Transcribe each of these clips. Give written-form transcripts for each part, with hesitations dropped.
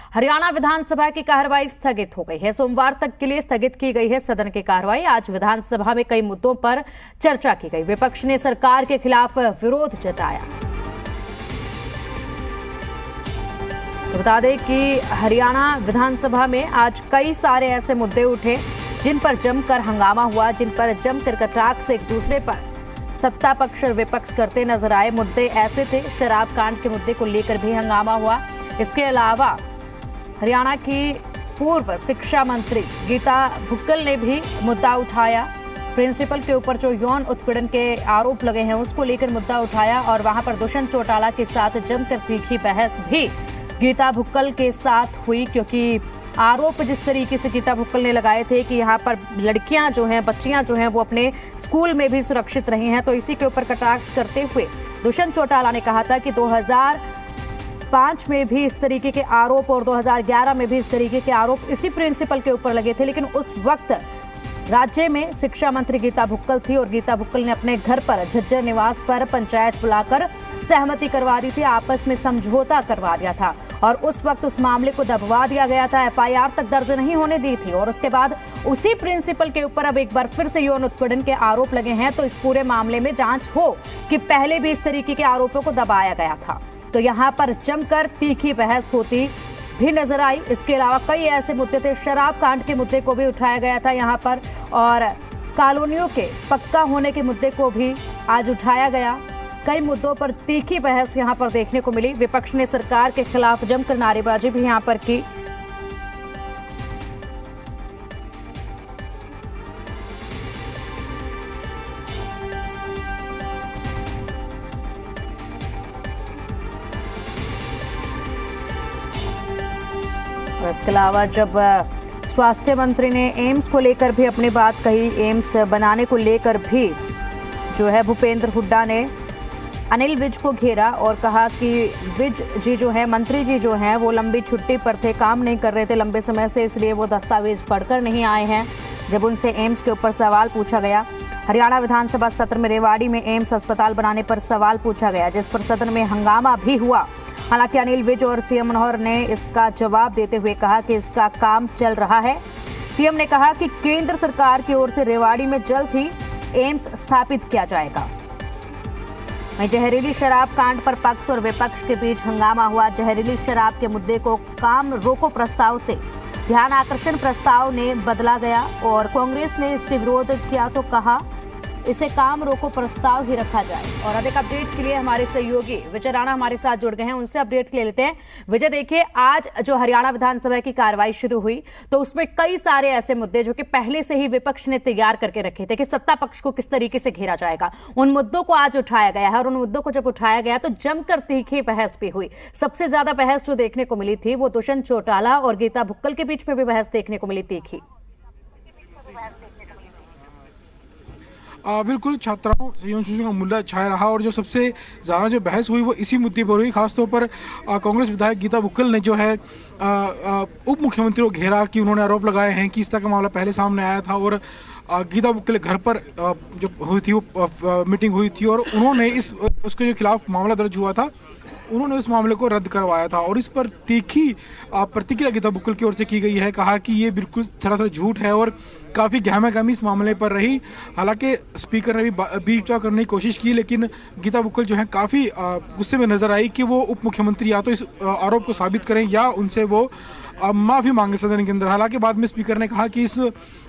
हरियाणा विधानसभा की कार्रवाई स्थगित हो गई है। सोमवार तक के लिए स्थगित की गई है सदन की कार्रवाई। आज विधानसभा में कई मुद्दों पर चर्चा की गई। विपक्ष ने सरकार के खिलाफ विरोध जताया। तो बता दें कि हरियाणा विधानसभा में आज कई सारे ऐसे मुद्दे उठे जिन पर जमकर हंगामा हुआ, जिन पर जमकर कटाक्ष से एक दूसरे पर सत्ता पक्ष और विपक्ष करते नजर आए। मुद्दे ऐसे थे, शराब कांड के मुद्दे को लेकर भी हंगामा हुआ। इसके अलावा हरियाणा की पूर्व शिक्षा मंत्री गीता भुक्कल ने भी मुद्दा उठाया। प्रिंसिपल के ऊपर जो यौन उत्पीड़न के आरोप लगे हैं उसको लेकर मुद्दा उठाया और वहां पर दुष्यंत चौटाला के साथ जमकर तीखी बहस भी गीता भुक्कल के साथ हुई, क्योंकि आरोप जिस तरीके से गीता भुक्कल ने लगाए थे कि यहाँ पर लड़कियां जो हैं, बच्चियां जो हैं वो अपने स्कूल में भी सुरक्षित रही हैं, तो इसी के ऊपर कटाक्ष करते हुए दुष्यंत चौटाला ने कहा था कि 2005 में भी इस तरीके के आरोप और 2011 में भी इस तरीके के आरोप इसी प्रिंसिपल के ऊपर लगे थे, लेकिन उस वक्त राज्य में शिक्षा मंत्री गीता भुक्कल थी और गीता भुक्कल ने अपने घर पर झज्जर निवास पर पंचायत बुलाकर सहमति करवा दी थी, आपस में समझौता करवा दिया था और उस वक्त उस मामले को दबवा दिया गया था। एफआईआर तक दर्ज नहीं होने दी थी और उसके बाद उसी प्रिंसिपल के ऊपर अब एक बार फिर से यौन उत्पीड़न के आरोप लगे हैं, तो इस पूरे मामले में जांच हो कि पहले भी इस तरीके के आरोपों को दबाया गया था। तो यहाँ पर जमकर तीखी बहस होती भी नजर आई। इसके अलावा कई ऐसे मुद्दे थे, शराब कांड के मुद्दे को भी उठाया गया था यहाँ पर और कॉलोनियों के पक्का होने के मुद्दे को भी आज उठाया गया। कई मुद्दों पर तीखी बहस यहां पर देखने को मिली। विपक्ष ने सरकार के खिलाफ जमकर नारेबाजी भी यहां पर की। और इसके अलावा जब स्वास्थ्य मंत्री ने एम्स को लेकर भी अपनी बात कही, एम्स बनाने को लेकर भी जो है भूपेंद्र हुड्डा ने अनिल विज को घेरा और कहा कि विज जी जो है, मंत्री जी जो हैं वो लंबी छुट्टी पर थे, काम नहीं कर रहे थे लंबे समय से, इसलिए वो दस्तावेज पढ़कर नहीं आए हैं। जब उनसे एम्स के ऊपर सवाल पूछा गया, हरियाणा विधानसभा सत्र में रेवाड़ी में एम्स अस्पताल बनाने पर सवाल पूछा गया, जिस पर सदन में हंगामा भी हुआ। हालांकि अनिल विज और सीएम मनोहर ने इसका जवाब देते हुए कहा कि इसका काम चल रहा है। सीएम ने कहा कि केंद्र सरकार की ओर से रेवाड़ी में जल्द ही एम्स स्थापित किया जाएगा। वहीं जहरीली शराब कांड पर पक्ष और विपक्ष के बीच हंगामा हुआ। जहरीली शराब के मुद्दे को काम रोको प्रस्ताव से ध्यान आकर्षण प्रस्ताव ने बदला गया और कांग्रेस ने इसके विरोध किया तो कहा इसे काम रोको प्रस्ताव ही रखा जाए। और अधिक अपडेट के लिए हमारे सहयोगी विजय राणा हमारे साथ जुड़ गए हैं, उनसे अपडेट ले लेते हैं। विजय, देखिए आज जो हरियाणा विधानसभा की कार्रवाई शुरू हुई तो उसमें कई सारे ऐसे मुद्दे जो कि पहले से ही विपक्ष ने तैयार करके रखे थे कि सत्ता पक्ष को किस तरीके से घेरा जाएगा, उन मुद्दों को आज उठाया गया है और उन मुद्दों को जब उठाया गया तो जमकर तीखी बहस भी हुई। सबसे ज्यादा बहस जो देखने को मिली थी वो दुष्यंत चौटाला और गीता भुक्कल के बीच में भी बहस देखने को मिली तीखी। बिल्कुल, छात्राओं से यौन शोषण का मुद्दा छाया रहा और जो सबसे ज़्यादा जो बहस हुई वो इसी मुद्दे पर हुई। खासतौर पर कांग्रेस विधायक गीता भुक्कल ने जो है उप मुख्यमंत्री को घेरा कि उन्होंने आरोप लगाए हैं कि इस तरह का मामला पहले सामने आया था और गीता भुक्कल के घर पर जो हुई थी वो मीटिंग हुई थी और उन्होंने उसके जो खिलाफ मामला दर्ज हुआ था उन्होंने उस मामले को रद्द करवाया था और इस पर तीखी प्रतिक्रिया गीता भुक्कल की ओर से की गई है। कहा कि ये बिल्कुल सरासर झूठ है और काफ़ी गहमा-गहमी इस मामले पर रही। हालांकि स्पीकर ने भी बीच करने की कोशिश की, लेकिन गीता भुक्कल जो है काफ़ी गुस्से में नजर आई कि वो उप मुख्यमंत्री या तो इस आरोप को साबित करें या उनसे वो माफ़ी मांगे सदन के अंदर। हालांकि बाद में स्पीकर ने कहा कि इस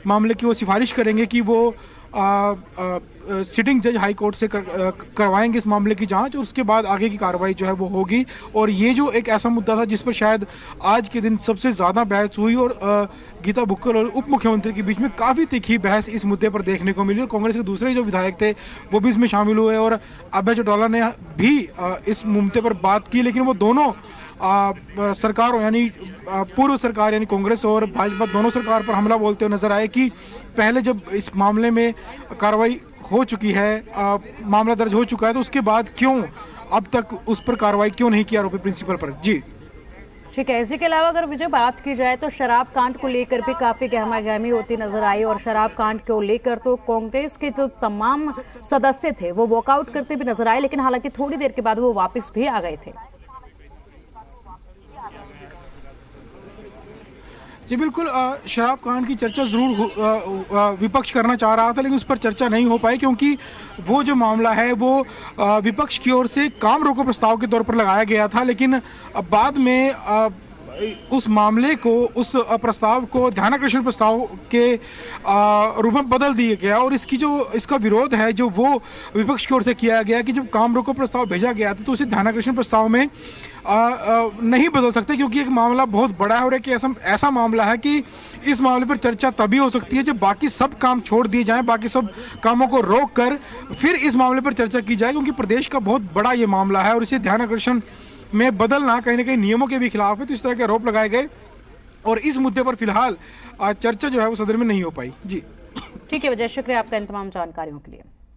मामले की वो सिफारिश करेंगे कि वो सिटिंग जज हाई कोर्ट से करवाएंगे इस मामले की जांच और उसके बाद आगे की कार्रवाई जो है वो होगी। और ये जो एक ऐसा मुद्दा था जिस पर शायद आज के दिन सबसे ज़्यादा बहस हुई और गीता भुक्कल और उप मुख्यमंत्री के बीच में काफ़ी तीखी बहस इस मुद्दे पर देखने को मिली और कांग्रेस के दूसरे जो विधायक थे वो भी इसमें शामिल हुए और अभय चौटाला ने भी इस मुद्दे पर बात की, लेकिन वो दोनों सरकार यानी पूर्व सरकार यानी कांग्रेस और भाजपा दोनों सरकार पर हमला बोलते हुए नजर आए कि पहले जब इस मामले में कार्रवाई हो चुकी है, मामला दर्ज हो चुका है, तो उसके बाद क्यों अब तक उस पर कार्रवाई क्यों नहीं की आरोपी प्रिंसिपल पर। जी ठीक है। इसी के अलावा अगर विजय बात की जाए तो शराब कांड को लेकर भी काफी गहमा-गहमी होती नजर आई और शराब कांड को लेकर तो कांग्रेस के जो तमाम सदस्य थे वो वॉकआउट करते भी नजर आए, लेकिन हालांकि थोड़ी देर के बाद वो वापस भी आ गए थे। जी बिल्कुल, शराब कांड की चर्चा ज़रूर विपक्ष करना चाह रहा था, लेकिन उस पर चर्चा नहीं हो पाई क्योंकि वो जो मामला है वो विपक्ष की ओर से काम रोको प्रस्ताव के तौर पर लगाया गया था, लेकिन बाद में उस मामले को, उस प्रस्ताव को ध्यानाकर्षण प्रस्ताव के रूप में बदल दिया गया। और इसका विरोध है जो वो विपक्ष की ओर से किया गया कि जब काम रोको प्रस्ताव भेजा गया था तो उसे ध्यानाकर्षण प्रस्ताव में नहीं बदल सकते, क्योंकि एक मामला बहुत बड़ा है और एक ऐसा मामला है कि इस मामले पर चर्चा तभी हो सकती है जब बाकी सब काम छोड़ दिए जाएं, बाकी सब कामों को रोक कर फिर इस मामले पर चर्चा की जाए, क्योंकि प्रदेश का बहुत बड़ा ये मामला है और इसे ध्यानाकर्षण में बदलना कहीं ना कहीं नियमों के भी खिलाफ है। तो इस तरह के आरोप लगाए गए और इस मुद्दे पर फिलहाल चर्चा जो है वो सदन में नहीं हो पाई। जी ठीक है विजय, शुक्रिया आपका इन तमाम जानकारियों के लिए।